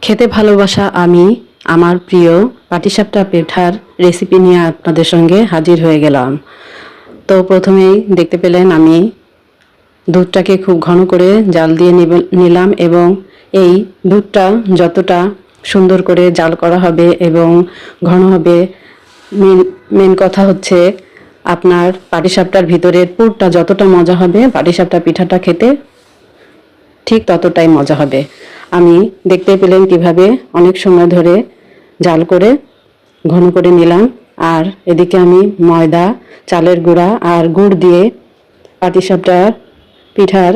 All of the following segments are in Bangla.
খেতে ভালোবাসা আমি আমার প্রিয় পাটিসাপটা পিঠার রেসিপি নিয়ে আপনাদের সঙ্গে হাজির হয়ে গেলাম। তো প্রথমেই দেখতে পেলেন আমি দুধটাকে খুব ঘন করে জাল দিয়ে নিলাম এবং এই দুধটা যতটা সুন্দর করে জাল করা হবে এবং ঘন হবে, মেন কথা হচ্ছে আপনার পাটিসাপটার ভিতরের পুরটা যতটা মজা হবে পাটিসাপটা পিঠাটা খেতে ঠিক ততটাই মজা হবে। আমি দেখতে পেলেন কিভাবে অনেক সময় ধরে জাল করে ঘন করে নিলাম। আর এদিকে আমি ময়দা, চালের গুঁড়া আর গুড় দিয়ে পাটিসাপটা পিঠার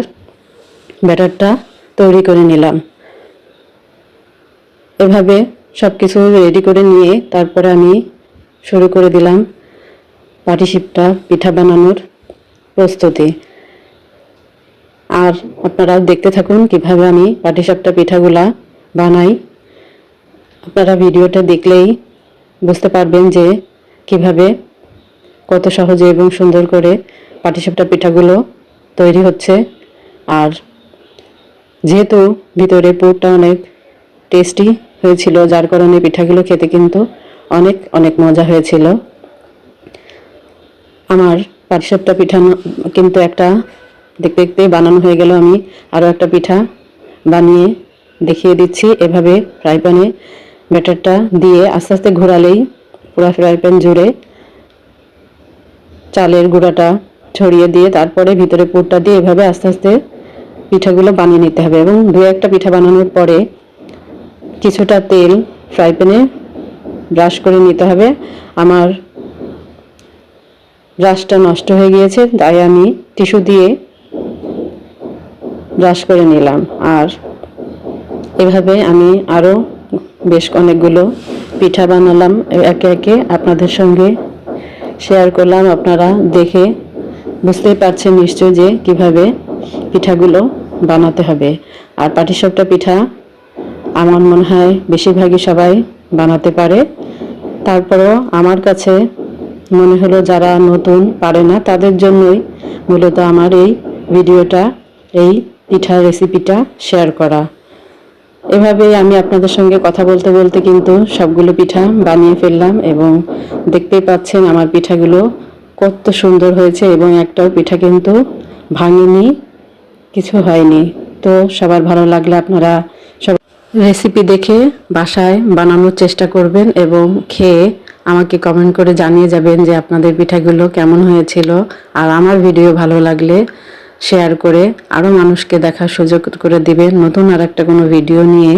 ব্যাটারটা তৈরি করে নিলাম। এভাবে সব কিছু রেডি করে নিয়ে তারপরে আমি শুরু করে দিলাম পাটিসাপটা পিঠা বানানোর প্রস্তুতি। আর আপনারা দেখতে থাকুন কিভাবে আমি পাটিসাপটা পিঠাগুলা বানাই। আপনারা ভিডিওটা দেখলেই বুঝতে পারবেন যে কিভাবে কত সহজে এবং সুন্দর করে পাটিসাপটা পিঠাগুলো তৈরি হচ্ছে। আর যেহেতু ভিতরে পুরটা অনেক টেস্টি হয়েছিল, যার কারণে পিঠাগুলো খেতে কিন্তু অনেক অনেক মজা হয়েছিল। আমার পাটিসাপটা পিঠা কিন্তু একটা দেখতে দেখতে বানানো হয়ে গেল। আমি আরও একটা পিঠা বানিয়ে দেখিয়ে দিচ্ছি। এভাবে ফ্রাই প্যানে ব্যাটারটা দিয়ে আস্তে আস্তে ঘোরালেই পুরো ফ্রাই প্যান জুড়ে চালের গুঁড়াটা ছড়িয়ে দিয়ে তারপরে ভিতরে পুরটা দিয়ে এভাবে আস্তে আস্তে পিঠাগুলো বানিয়ে নিতে হবে। এবং দু একটা পিঠা বানানোর পরে কিছুটা তেল ফ্রাই প্যানে ব্রাশ করে নিতে হবে। আমার ব্রাশটা নষ্ট হয়ে গিয়েছে, তাই আমি টিস্যু দিয়ে ব্রাশ করে নিলাম। আর এভাবে আমি আরও বেশ অনেকগুলো পিঠা বানালাম, একে একে আপনাদের সঙ্গে শেয়ার করলাম। আপনারা দেখে বুঝতেই পারছেন নিশ্চয় যে কিভাবে পিঠাগুলো বানাতে হবে। আর পাটিসাপটা পিঠা আমার মনে হয় বেশিরভাগই সবাই বানাতে পারে। তারপরেও আমার কাছে মনে হলো যারা নতুন পারে না তাদের জন্যই মূলত আমার এই ভিডিওটা, এই পিঠার রেসিপিটা শেয়ার করা। এভাবেই আমি আপনাদের সঙ্গে কথা বলতে বলতে কিন্তু সবগুলো পিঠা বানিয়ে ফেললাম এবং দেখতেই পাচ্ছেন আমার পিঠাগুলো কত সুন্দর হয়েছে এবং একটাও পিঠা কিন্তু ভাঙেনি, কিছু হয়নি। তো সবার ভালো লাগলে আপনারা সব রেসিপি দেখে বাসায় বানানোর চেষ্টা করবেন এবং খেয়ে আমাকে কমেন্ট করে জানিয়ে যাবেন যে আপনাদের পিঠাগুলো কেমন হয়েছিল। আর আমার ভিডিও ভালো লাগলে শেয়ার করে আরও মানুষকে দেখার সুযোগ করে দিবেন নতুন আর একটা কোনো ভিডিও নিয়ে।